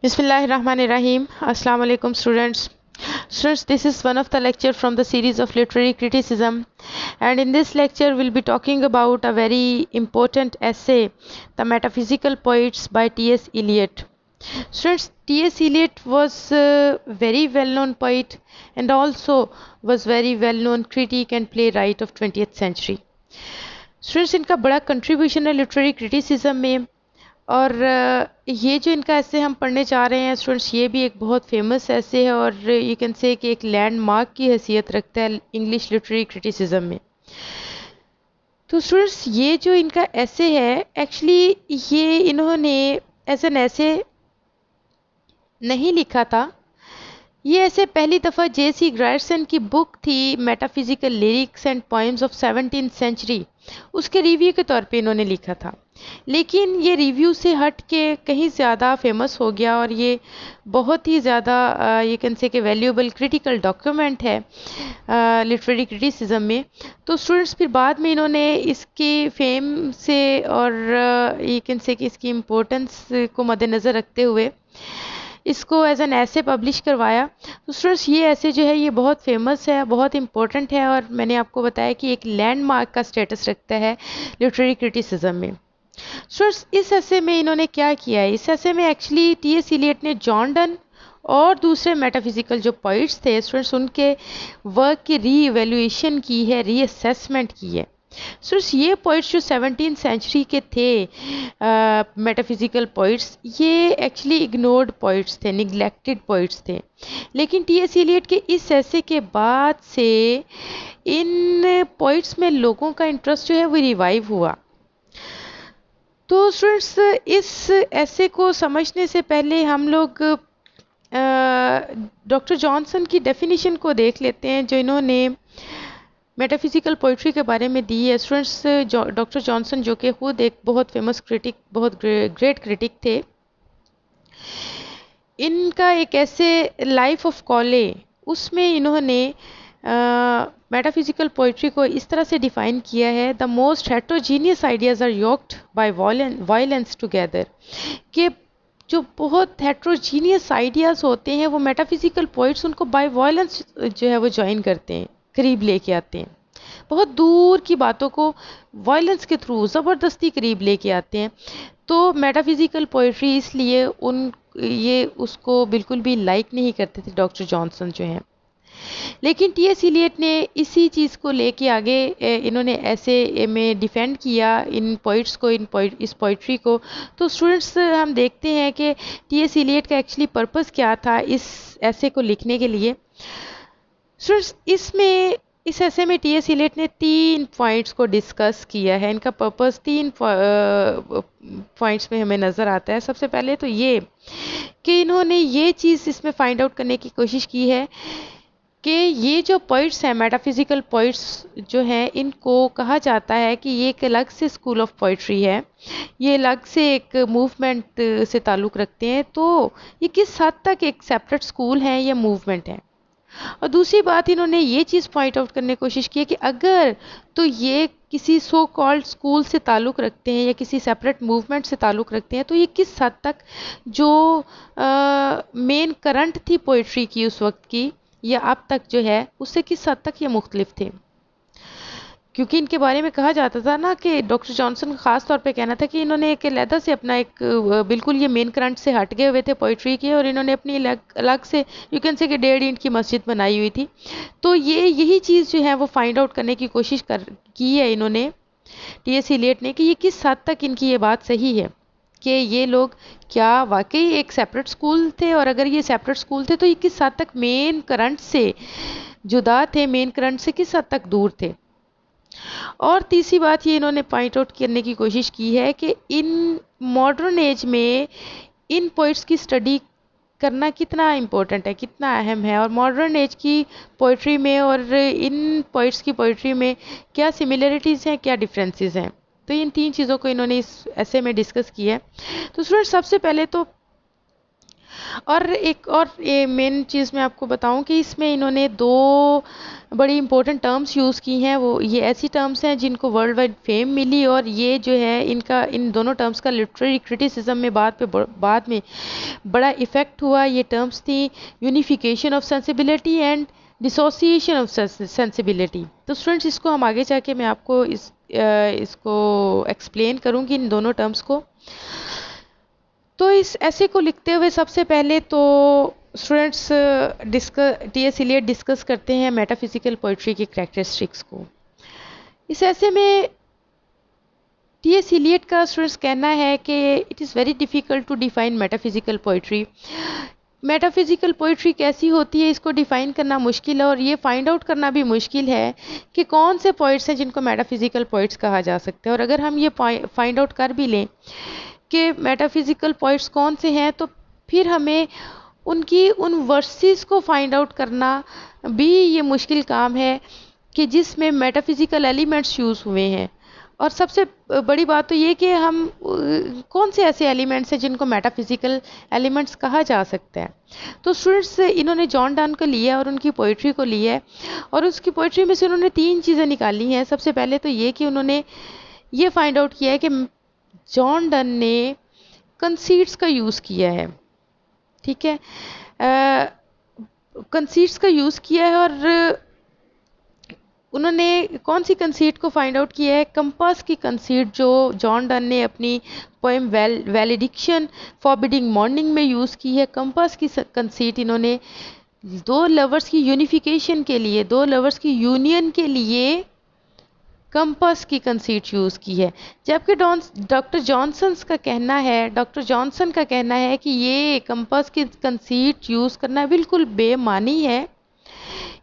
Bismillahirrahmanirrahim. Assalamu alaikum students. Students, this is one of the lecture from the series of literary criticism, and in this lecture we'll be talking about a very important essay, The Metaphysical Poets by T.S. Eliot. Students, T.S. Eliot was a very well-known poet and also was very well-known critic and playwright of 20th century. Students, इनका बड़ा contribution है literary criticism में, और ये जो इनका ऐसे हम पढ़ने जा रहे हैं स्टूडेंट्स, ये भी एक बहुत फेमस ऐसे है और यू कैन से कि एक लैंडमार्क की हैसियत रखता है इंग्लिश लिटरेरी क्रिटिसिज्म में। तो स्टूडेंट्स, ये जो इनका ऐसे है एक्चुअली ये इन्होंने एज एन ऐसे नहीं लिखा था। ये ऐसे पहली दफ़ा J.C. ग्रायरसन की बुक थी metaphysical lyrics and poems of 17th century, उसके रिव्यू के तौर पे इन्होंने लिखा था, लेकिन ये रिव्यू से हट के कहीं ज़्यादा फेमस हो गया और ये बहुत ही ज़्यादा ये कैन से कि वैल्यूएबल क्रिटिकल डॉक्यूमेंट है लिटरेरी क्रिटिसिज्म में। तो स्टूडेंट्स, फिर बाद में इन्होंने इसके फेम से और ये कैन से कि इसकी इम्पोर्टेंस को मद्देनज़र रखते हुए इसको एज एन ऐसे पब्लिश करवाया। तो स्टूडेंट्स, ये ऐसे जो है ये बहुत फेमस है, बहुत इंपॉर्टेंट है, और मैंने आपको बताया कि एक लैंडमार्क का स्टेटस रखता है लिटरेरी क्रिटिसिज्म में। स्टूडेंट्स, इस ऐसे में इन्होंने क्या किया है, इस ऐसे में एक्चुअली T.S. एलियट ने जॉन डन और दूसरे मेटाफिजिकल जो पोइट्स थे स्टूडेंट्स, उनके वर्क की री इवेल्युएशन की है, री असेसमेंट की है। स्टूडेंट्स, ये पोइट्स जो 17th सेंचुरी के थे मेटाफिजिकल पोइट्स, ये एक्चुअली इग्नोर्ड पोइट्स थे, निगलेक्टेड पोइट्स थे, लेकिन T.S. एलियट के इस ऐसे के बाद से इन पोइट्स में लोगों का इंटरेस्ट जो है वो रिवाइव हुआ। तो स्टूडेंट्स, इस ऐसे को समझने से पहले हम लोग डॉक्टर जॉनसन की डेफिनेशन को देख लेते हैं जो इन्होंने मेटाफिजिकल पोइट्री के बारे में दी है। स्टूडेंट्स, डॉक्टर जॉनसन जो कि खुद एक बहुत फेमस क्रिटिक, बहुत ग्रेट क्रिटिक थे, इनका एक ऐसे लाइफ ऑफ कॉले, उसमें इन्होंने मेटाफिजिकल पोइट्री को इस तरह से डिफाइन किया है, the most heterogeneous ideas are yoked by violence together, कि जो बहुत हेट्रोजीनियस आइडियाज होते हैं वो मेटाफिजिकल पोइट्स उनको बाय वायलेंस जो है वो ज्वाइन करते हैं, करीब लेके आते हैं, बहुत दूर की बातों को वायलेंस के थ्रू ज़बरदस्ती करीब लेके आते हैं। तो मेटाफिजिकल पोइट्री इसलिए ये उसको बिल्कुल भी लाइक नहीं करते थे डॉक्टर जॉनसन जो हैं, लेकिन T.S. एलियट ने इसी चीज़ को लेके आगे इन्होंने ऐसे में डिफेंड किया इन पोइट्स को, इस पोइट्री को। तो स्टूडेंट्स, हम देखते हैं कि T.S. एलियट का एक्चुअली पर्पस क्या था इस ऐसे को लिखने के लिए। स्टूडेंट्स, इस ऐसे में T.S. एलियट ने 3 पॉइंट्स को डिस्कस किया है। इनका पर्पस 3 पॉइंट्स में हमें नज़र आता है। सबसे पहले तो ये कि इन्होंने ये चीज़ इसमें फाइंड आउट करने की कोशिश की है कि ये जो पोइट्स हैं, मेटाफिजिकल पोइट्स जो हैं, इनको कहा जाता है कि ये एक अलग से स्कूल ऑफ पोइट्री है, ये अलग से एक मूवमेंट से ताल्लुक़ रखते हैं। तो ये किस हद तक एक सेपरेट स्कूल है या मूवमेंट है। और दूसरी बात, इन्होंने ये चीज़ पॉइंट आउट करने की कोशिश की है कि अगर तो ये किसी सो कॉल्ड स्कूल से ताल्लुक़ रखते हैं या किसी सेपरेट मूवमेंट से ताल्लुक़ रखते हैं, तो ये किस हद तक जो मेन करंट थी पोइट्री की उस वक्त की या अब तक जो है, उससे किस हद तक ये मुख्तलिफ थे। क्योंकि इनके बारे में कहा जाता था ना कि डॉक्टर जॉनसन का ख़ास तौर पे कहना था कि इन्होंने एक अलहदा से अपना एक बिल्कुल ये मेन करंट से हट गए हुए थे पोइट्री के, और इन्होंने अपनी अलग से यू कैन से कि 1.5 ईंट की मस्जिद बनाई हुई थी। तो यही चीज़ जो है वो फाइंड आउट करने की कोशिश की है इन्होंने, T.S. एलियट ने, कि ये किस हद तक इनकी ये बात सही है कि ये लोग क्या वाकई एक सेपरेट स्कूल थे, और अगर ये सेपरेट स्कूल थे तो ये किस हद तक मेन करंट से जुदा थे, मेन करंट से किस हद तक दूर थे। और तीसरी बात ये इन्होंने पॉइंट आउट करने की कोशिश की है कि इन मॉडर्न एज में इन पोइट्स की स्टडी करना कितना इम्पोर्टेंट है, कितना अहम है, और मॉडर्न एज की पोइट्री में और इन पोइट्स की पोइट्री में क्या सिमिलरिटीज़ हैं, क्या डिफरेंसेस हैं। तो इन 3 चीज़ों को इन्होंने इस ऐसे में डिस्कस किया है। तो स्टूडेंट, सबसे पहले तो और एक और मेन चीज़ मैं आपको बताऊं कि इसमें इन्होंने दो बड़ी इंपॉर्टेंट टर्म्स यूज़ की हैं। वो ये ऐसी टर्म्स हैं जिनको वर्ल्ड वाइड फेम मिली, और ये जो है इनका इन दोनों टर्म्स का लिटरेरी क्रिटिसिज्म में बाद में बड़ा इफ़ेक्ट हुआ। ये टर्म्स थी unification of sensibility and dissociation of sensibility. तो स्टूडेंट्स, इसको हम आगे जाके मैं आपको इसको एक्सप्लेन करूँगी, इन दोनों टर्म्स को। तो इस ऐसे को लिखते हुए सबसे पहले तो स्टूडेंट्स टी.एस. इलियट डिस्कस करते हैं मेटाफिजिकल पोइट्री की कैरेक्टरिस्टिक्स को। इस ऐसे में टी.एस. इलियट का स्टूडेंट्स कहना है कि it is very difficult to define metaphysical poetry. Metaphysical poetry कैसी होती है इसको डिफ़ाइन करना मुश्किल है, और ये फाइंड आउट करना भी मुश्किल है कि कौन से पोइट्स हैं जिनको मेटाफिजिकल पोइट्स कहा जा सकता है। और अगर हम ये फाइंड आउट कर भी लें कि मेटाफिजिकल पोइट्स कौन से हैं, तो फिर हमें उनकी उन वर्सेस को फाइंड आउट करना भी ये मुश्किल काम है कि जिसमें मेटाफिजिकल एलिमेंट्स यूज़ हुए हैं। और सबसे बड़ी बात तो ये कि हम कौन से ऐसे एलिमेंट्स हैं जिनको मेटाफिजिकल एलिमेंट्स कहा जा सकता है। तो स्टूडेंट्स, इन्होंने जॉन डन को लिया और उनकी पोइट्री को लिया है, और उसकी पोइट्री में से उन्होंने तीन चीज़ें निकाली हैं। सबसे पहले तो ये कि उन्होंने ये फाइंड आउट किया है कि जॉन डन ने कंसीट्स का यूज़ किया है। ठीक है, कंसीट्स का यूज़ किया है, और उन्होंने कौन सी कंसीट को फाइंड आउट किया है? कंपास की कंसीट जो जॉन डन ने अपनी पोएम वैलेडिक्शन फॉरबिडिंग मॉर्निंग में यूज़ की है। कंपास की कंसीट इन्होंने दो लवर्स की यूनिफिकेशन के लिए, दो लवर्स की यूनियन के लिए कंपास की कंसीट यूज़ की है। जबकि डॉक्टर जॉनसन का कहना है कि ये कंपास की कंसीट यूज़ करना बिल्कुल बेमानी है।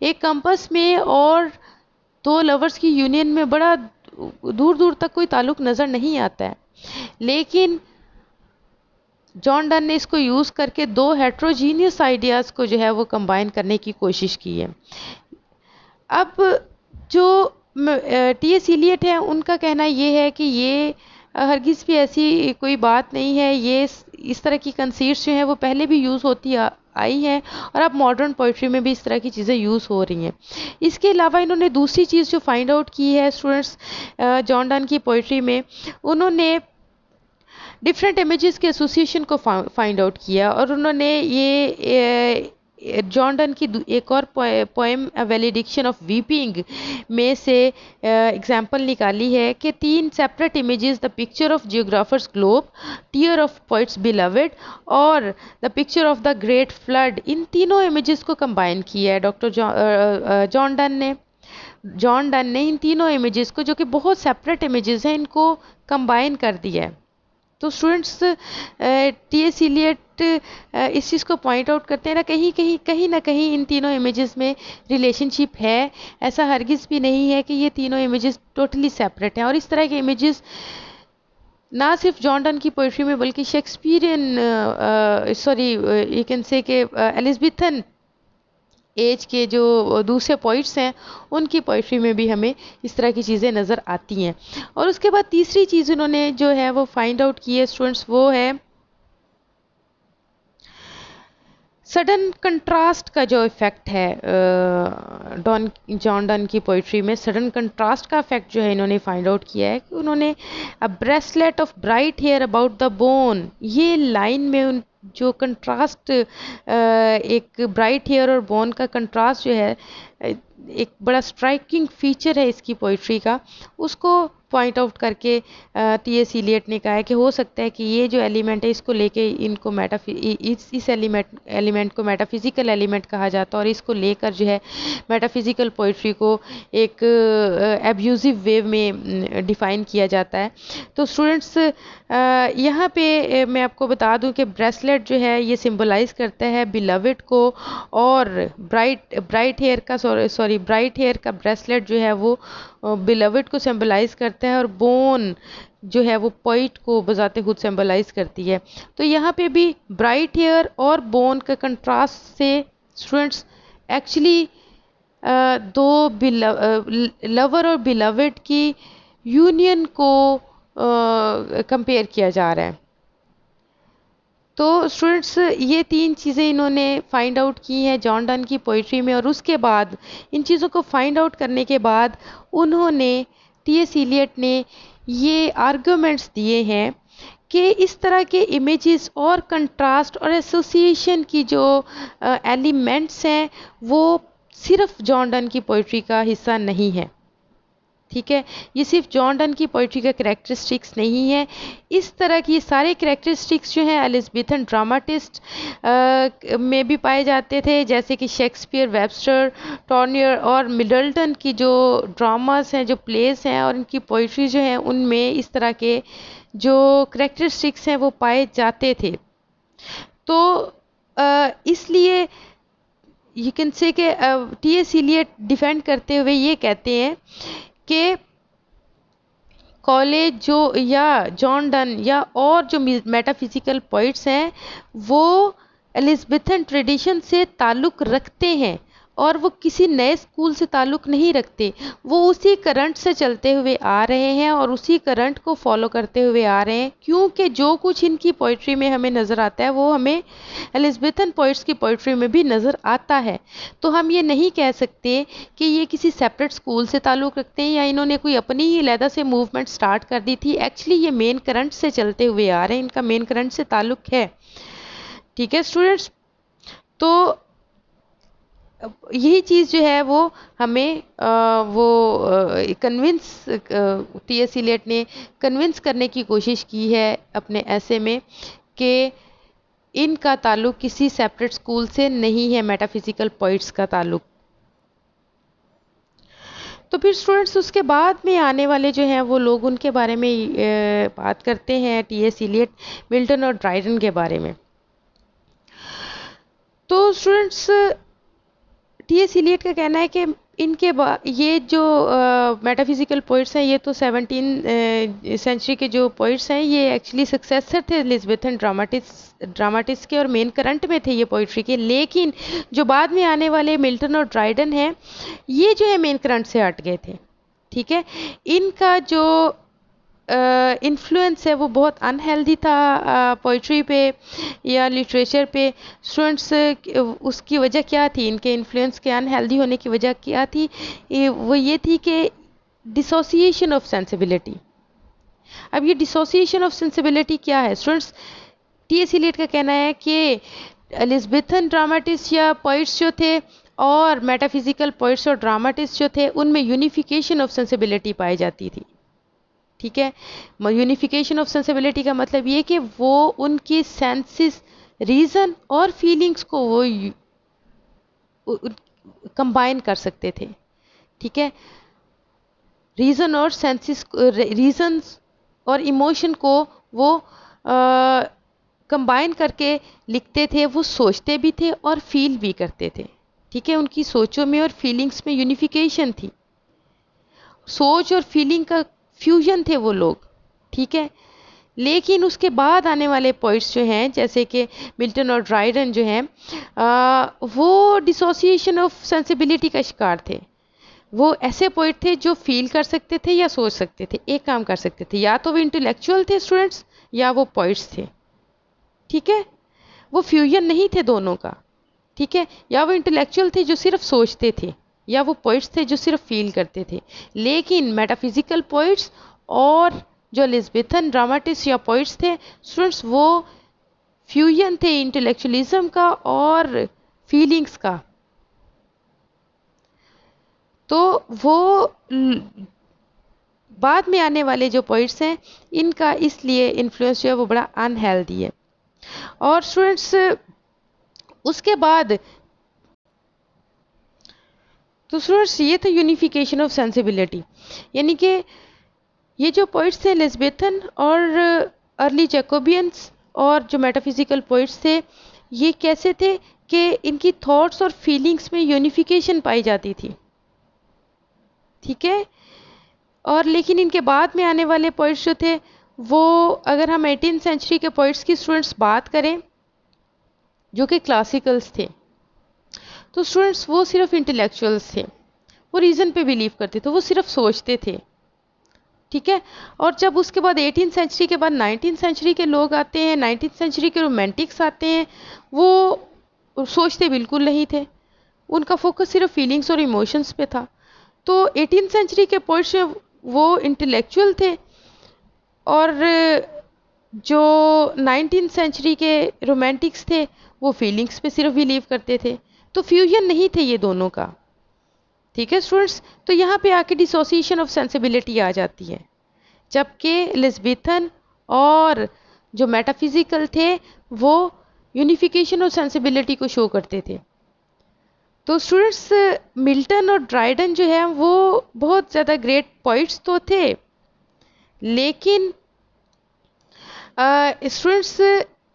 एक कंपास में और दो लवर्स की यूनियन में बड़ा दूर दूर तक कोई ताल्लुक नज़र नहीं आता है, लेकिन जॉन डन ने इसको यूज़ करके दो हेट्रोजीनियस आइडियाज़ को जो है वो कंबाइन करने की कोशिश की है। अब जो टी.एस. इलियट है, उनका कहना ये है कि ये हरगिज़ भी ऐसी कोई बात नहीं है। ये इस तरह की कंसीट्स जो हैं वो पहले भी यूज़ होती आई हैं, और अब मॉडर्न पोइट्री में भी इस तरह की चीज़ें यूज़ हो रही हैं। इसके अलावा इन्होंने दूसरी चीज़ जो फाइंड आउट की है स्टूडेंट्स, जॉन डन की पोइट्री में उन्होंने डिफरेंट इमेजेस के एसोसिएशन को फाइंड आउट किया, और उन्होंने ये जॉन डन की एक और पोएम वैलेडिक्शन ऑफ वीपिंग में से एग्जाम्पल निकाली है कि तीन separate images, the picture of geographers globe, tear of poets beloved और the picture of the great flood, इन तीनों इमेजेस को कंबाइन किया है जॉन डन ने इन तीनों इमेजेस को, जो कि बहुत सेपरेट इमेजेस हैं, इनको कंबाइन कर दिया है। तो स्टूडेंट्स, टी.एस. इलियट इस चीज़ को पॉइंट आउट करते हैं ना, कहीं ना कहीं इन तीनों इमेजेस में रिलेशनशिप है। ऐसा हरगिज़ भी नहीं है कि ये तीनों इमेजेस टोटली सेपरेट हैं। और इस तरह के इमेजेस ना सिर्फ जॉन डन की पोइट्री में बल्कि शेक्सपियरियन यू कैन से के एलिज़ाबेथन एज के जो दूसरे पोइट्स हैं उनकी पोइट्री में भी हमें इस तरह की चीज़ें नज़र आती हैं। और उसके बाद तीसरी चीज़ उन्होंने जो है वो फाइंड आउट की है स्टूडेंट्स, वो है सडन कंट्रास्ट का जो इफ़ेक्ट है। जॉन डन की पोइट्री में सडन कंट्रास्ट का इफेक्ट जो है इन्होंने फाइंड आउट किया है कि उन्होंने a bracelet of bright hair about the bone, ये लाइन में जो कंट्रास्ट, एक ब्राइट हेयर और बोन का कंट्रास्ट जो है एक बड़ा स्ट्राइकिंग फीचर है इसकी पोइट्री का, उसको पॉइंट आउट करके टी.एस. इलियट ने कहा है कि हो सकता है कि ये जो एलिमेंट है इसको लेके इनको इस एलिमेंट को मेटाफिजिकल एलिमेंट कहा जाता है, और इसको लेकर जो है मेटाफिजिकल पोइट्री को एक एब्यूजिव वे में डिफ़ाइन किया जाता है। तो स्टूडेंट्स, यहाँ पे मैं आपको बता दूं कि ब्रेसलेट जो है ये सिंबलाइज करता है बिलवेड को, और ब्राइट हेयर का ब्रेसलेट जो है वो बिलवेड को सिंबलाइज करता है, और बोन जो है वो पोइट को बजाते खुद सिंबलाइज करती है। तो यहाँ पे भी ब्राइट हेयर और बोन का कंट्रास्ट से स्टूडेंट्स एक्चुअली दो लवर और बिलवेड की यूनियन को कंपेयर किया जा रहा है। तो स्टूडेंट्स ये तीन चीज़ें इन्होंने फाइंड आउट की हैं जॉन डन की पोइट्री में, और उसके बाद इन चीज़ों को फाइंड आउट करने के बाद उन्होंने टी.एस. इलियट ने ये आर्गूमेंट्स दिए हैं कि इस तरह के इमेजेस और कंट्रास्ट और एसोसिएशन की जो एलिमेंट्स हैं वो सिर्फ जॉन डन की पोइट्री का हिस्सा नहीं है। ठीक है, ये सिर्फ जॉन डन की पोइट्री का कैरेक्टरिस्टिक्स नहीं है। इस तरह की सारे कैरेक्टरिस्टिक्स जो हैं एलिज़ाबेथन ड्रामाटिस्ट में भी पाए जाते थे, जैसे कि शेक्सपियर, वेबस्टर, टॉर्नियर और मिडल्टन की जो ड्रामास हैं, जो प्लेस हैं और इनकी पोइट्री जो है उनमें इस तरह के जो कैरेक्टरिस्टिक्स हैं वो पाए जाते थे। तो इसलिए यू कैन से कि टी.एस. इलियट डिफेंड करते हुए ये कहते हैं कि कॉलेज जो या जॉन डन या और जो मेटाफिजिकल पोइट्स हैं वो एलिज़ाबेथन ट्रेडिशन से ताल्लुक़ रखते हैं और वो किसी नए स्कूल से ताल्लुक़ नहीं रखते। वो उसी करंट से चलते हुए आ रहे हैं और उसी करंट को फॉलो करते हुए आ रहे हैं, क्योंकि जो कुछ इनकी पोइट्री में हमें नज़र आता है वो हमें एलिज़ाबेथन पोइट्स की पोइट्री में भी नज़र आता है। तो हम ये नहीं कह सकते कि ये किसी सेपरेट स्कूल से ताल्लुक़ रखते हैं या इन्होंने कोई अपनी ही अलहदा से मूवमेंट स्टार्ट कर दी थी। एक्चुअली ये मेन करंट से चलते हुए आ रहे हैं, इनका मेन करंट से ताल्लुक़ है। ठीक है स्टूडेंट्स, तो यही चीज़ जो है वो हमें कन्विंस टी.एस. इलियट ने कन्विंस करने की कोशिश की है अपने ऐसे में कि इनका ताल्लुक़ किसी सेपरेट स्कूल से नहीं है, मेटाफिजिकल पोइट्स का ताल्लुक़। तो फिर स्टूडेंट्स उसके बाद में आने वाले जो हैं वो लोग उनके बारे में बात करते हैं, टी.एस. इलियट, मिल्टन और ड्राइडन के बारे में। तो स्टूडेंट्स टी.एस. इलियट का कहना है कि इनके ये जो मेटाफिजिकल पोइट्स हैं ये तो 17 सेंचुरी के जो पोइट्स हैं ये एक्चुअली सक्सेसर थे एलिज़ाबेथन ड्रामाटिस्ट के और मेन करंट में थे ये पोइट्री के। लेकिन जो बाद में आने वाले मिल्टन और ड्राइडन हैं ये जो है मेन करंट से हट गए थे। ठीक है, इनका जो इन्फ्लुएंस है वो बहुत अनहेल्दी था पोइट्री पे या लिटरेचर पे। स्टूडेंट्स उसकी वजह क्या थी, इनके इन्फ्लुएंस के अनहेल्दी होने की वजह क्या थी? वो ये थी कि डिसोसिएशन ऑफ सेंसिबिलिटी। अब ये डिसोसिएशन ऑफ सेंसिबिलिटी क्या है स्टूडेंट्स? टी.एस. इलियट का कहना है कि एलिज़ाबेथन ड्रामाटिस्ट या पोइट्स जो थे और मेटाफिजिकल पोइट्स और ड्रामाटिस्ट जो थे उनमें यूनिफिकेशन ऑफ सेंसिबिलिटी पाई जाती थी। ठीक है, यूनिफिकेशन ऑफ सेंसिबिलिटी का मतलब ये कि वो उनकी सेंसेस, रीज़न और फीलिंग्स को वो कंबाइन कर सकते थे। ठीक है, रीज़न और सेंसेस, रीजन्स और इमोशन को वो कंबाइन करके लिखते थे। वो सोचते भी थे और फील भी करते थे। ठीक है, उनकी सोचों में और फीलिंग्स में यूनिफिकेशन थी, सोच और फीलिंग का फ्यूजन थे वो लोग। ठीक है, लेकिन उसके बाद आने वाले पोइट्स जो हैं जैसे कि मिल्टन और ड्राइडन जो हैं वो डिसोसिएशन ऑफ सेंसिबिलिटी का शिकार थे। वो ऐसे पोइट थे जो फील कर सकते थे या सोच सकते थे, एक काम कर सकते थे, या तो वो इंटेलेक्चुअल थे स्टूडेंट्स या वो पोइट्स थे। ठीक है, वो फ्यूजन नहीं थे दोनों का। ठीक है, या वो इंटेलेक्चुअल थे जो सिर्फ सोचते थे या वो पोइट्स थे जो सिर्फ फील करते थे। लेकिन मेटाफिजिकल पोइट्स और जो एलिज़ाबेथन ड्रामाटिस्ट या पोइट्स थे स्टूडेंट्स वो फ्यूजन थे इंटेलेक्चुअलिज्म का और फीलिंग्स का। तो वो बाद में आने वाले जो पोइट्स हैं इनका इसलिए इन्फ्लुएंस जो है वो बड़ा अनहेल्दी है। और स्टूडेंट्स उसके बाद तो स्टूडेंट्स ये था यूनिफिकेशन ऑफ सेंसिबिलिटी, यानी कि ये जो पोइट्स थे एलिज़ाबेथन और अर्ली जैकोबियंस और जो मेटाफिजिकल पोइट्स थे ये कैसे थे कि इनकी थॉट्स और फीलिंग्स में यूनिफिकेशन पाई जाती थी। ठीक है, और लेकिन इनके बाद में आने वाले पोइट्स जो थे वो, अगर हम 18th सेंचुरी के पोइट्स की स्टूडेंट्स बात करें जो कि क्लासिकल्स थे, तो स्टूडेंट्स वो सिर्फ इंटेलेक्चुअल्स थे, वो रीज़न पे बिलीव करते थे, वो सिर्फ सोचते थे। ठीक है। और जब उसके बाद 18 सेंचुरी के बाद 19 सेंचुरी के लोग आते हैं, 19 सेंचुरी के रोमांटिक्स आते हैं, वो सोचते बिल्कुल नहीं थे, उनका फोकस सिर्फ फीलिंग्स और इमोशंस पे था। तो 18 सेंचुरी के पोइट्स वो इंटेलेक्चुअल थे, और जो 19 सेंचुरी के रोमांटिक्स थे वो फीलिंग्स पे सिर्फ बिलीव करते थे। तो फ्यूजन नहीं थे ये दोनों का। ठीक है स्टूडेंट्स, तो यहाँ पे आके डिसोसिएशन ऑफ सेंसिबिलिटी आ जाती है, जबकि एलिज़ाबेथन और जो मेटाफिजिकल थे वो यूनिफिकेशन ऑफ सेंसिबिलिटी को शो करते थे। तो स्टूडेंट्स, मिल्टन और ड्राइडन जो है वो बहुत ज़्यादा ग्रेट पोइट्स तो थे, लेकिन स्टूडेंट्स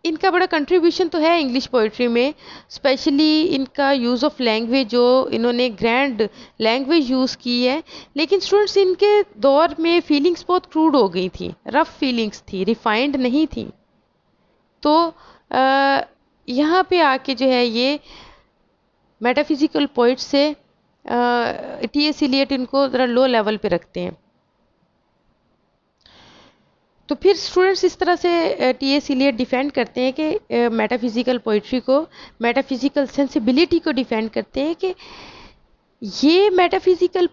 इनका बड़ा कंट्रीब्यूशन तो है इंग्लिश पोइट्री में, स्पेशली इनका यूज़ ऑफ लैंग्वेज, जो इन्होंने ग्रैंड लैंग्वेज यूज़ की है। लेकिन स्टूडेंट्स इनके दौर में फीलिंग्स बहुत क्रूड हो गई थी, रफ फीलिंग्स थी, रिफाइंड नहीं थी। तो यहाँ पे आके जो है ये मेटाफिजिकल पोइट से टी.एस. इलियट इनको ज़रा लो लेवल पे रखते हैं। तो फिर स्टूडेंट्स इस तरह से टी.एस. इलियट डिफेंड करते हैं कि मेटाफिजिकल पोइट्री को, मेटाफिजिकल सेंसिबिलिटी को डिफेंड करते हैं कि ये मेटाफिजिकल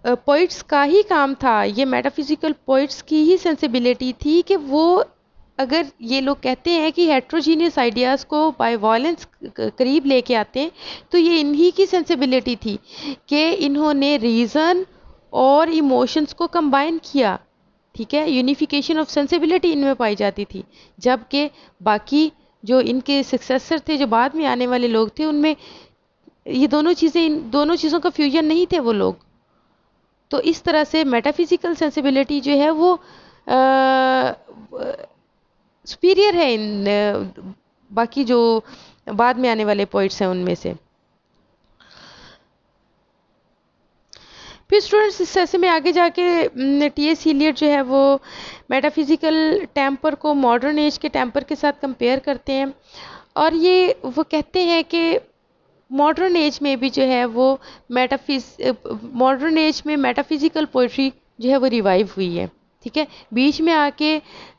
पोइट्स का ही काम था, ये मेटाफिजिकल पोइट्स की ही सेंसिबिलिटी थी कि वो, अगर ये लोग कहते हैं कि हेट्रोजीनियस आइडियाज़ को बाय वायलेंस करीब लेके आते हैं, तो ये इन्हीं की सेंसिबिलिटी थी कि इन्होंने रीज़न और इमोशंस को कंबाइन किया। ठीक है, यूनिफिकेशन ऑफ सेंसिबिलिटी इनमें पाई जाती थी, जबकि बाकी जो इनके सक्सेसर थे, जो बाद में आने वाले लोग थे, उनमें ये दोनों चीज़ें, इन दोनों चीज़ों का फ्यूजन नहीं थे वो लोग। तो इस तरह से मेटाफिजिकल सेंसिबिलिटी जो है वो सुपीरियर है इन बाकी जो बाद में आने वाले पोइट्स हैं उनमें से। फिर स्टूडेंट्स इस ऐसे में आगे जाके टी.एस. इलियट जो है वो मेटाफिजिकल टेम्पर को मॉडर्न एज के टेम्पर के साथ कंपेयर करते हैं, और ये वो कहते हैं कि मॉडर्न एज में भी जो है वो मॉडर्न एज में मेटाफिजिकल पोइट्री जो है वो रिवाइव हुई है। ठीक है, बीच में आके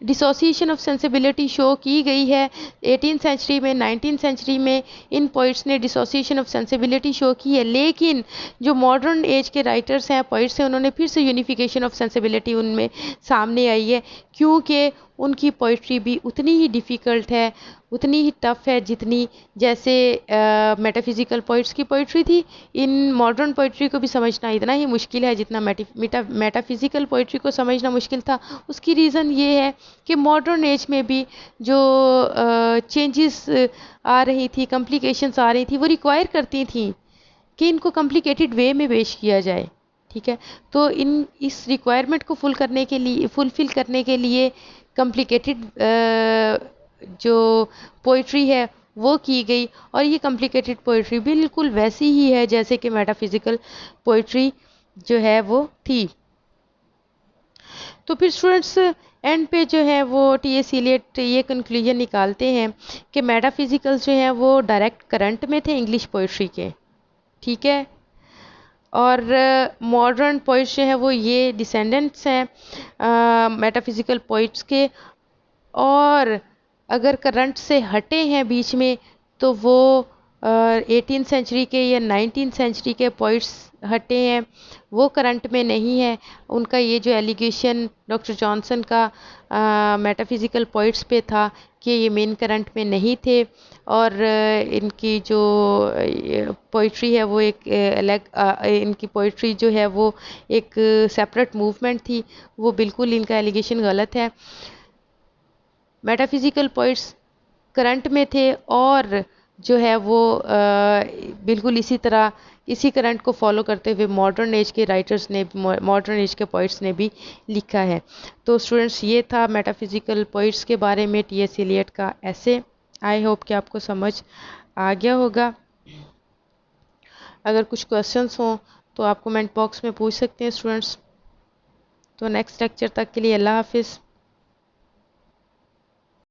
डिसोसिएशन ऑफ सेंसिबिलिटी शो की गई है। 18 सेंचुरी में, 19 सेंचुरी में इन पोइट्स ने डिसोसिएशन ऑफ सेंसिबिलिटी शो की है, लेकिन जो मॉडर्न एज के राइटर्स हैं, पोइट्स हैं, उन्होंने फिर से यूनिफिकेशन ऑफ सेंसिबिलिटी उनमें सामने आई है, क्योंकि उनकी पोइट्री भी उतनी ही डिफ़िकल्ट है, उतनी ही टफ है, जितनी जैसे मेटाफिजिकल पोइट्स की पोइट्री थी। इन मॉडर्न पोइट्री को भी समझना इतना ही मुश्किल है जितना मेटाफिजिकल पोइट्री को समझना मुश्किल था। उसकी रीज़न ये है कि मॉडर्न एज में भी जो चेंजेस आ रही थी, कॉम्प्लिकेशंस आ रही थी, वो रिक्वायर करती थी कि इनको कॉम्प्लिकेटेड वे में पेश किया जाए। ठीक है, तो इस रिक्वायरमेंट को फुलफ़िल करने के लिए कॉम्प्लिकेटेड जो पोइट्री है वो की गई, और ये कॉम्प्लिकेटेड पोइट्री बिल्कुल वैसी ही है जैसे कि मेटाफिजिकल पोइट्री जो है वो थी। तो फिर स्टूडेंट्स एंड पे जो है वो टी.एस. इलियट ये कंक्लूजन निकालते हैं कि मेटाफिजिकल्स जो हैं वो डायरेक्ट करंट में थे इंग्लिश पोइट्री के। ठीक है, और मॉडर्न पोइट्स जो हैं वो ये डिसेंडेंट्स हैं मेटाफिजिकल पोइट्स के, और अगर करंट से हटे हैं बीच में तो वो 18 सेंचुरी के या 19 सेंचुरी के पोइट्स हटे हैं, वो करंट में नहीं है। उनका ये जो एलिगेशन डॉक्टर जॉनसन का मेटाफिजिकल पोइट्स पे था कि ये मेन करंट में नहीं थे, और इनकी जो पोइट्री है वो एक अलग, इनकी पोइट्री जो है वो एक सेपरेट मूवमेंट थी, वो बिल्कुल इनका एलिगेशन गलत है। मेटाफिजिकल पोइट्स करंट में थे, और जो है वो बिल्कुल इसी तरह इसी करंट को फॉलो करते हुए मॉडर्न एज के राइटर्स ने, मॉडर्न एज के पोइट्स ने भी लिखा है। तो स्टूडेंट्स ये था मेटाफिजिकल पोइट्स के बारे में टी.एस. इलियट का ऐसे। आई होप कि आपको समझ आ गया होगा। अगर कुछ क्वेश्चंस हों तो आप कमेंट बॉक्स में पूछ सकते हैं स्टूडेंट्स। तो नेक्स्ट लेक्चर तक के लिए अल्लाह हाफिज़।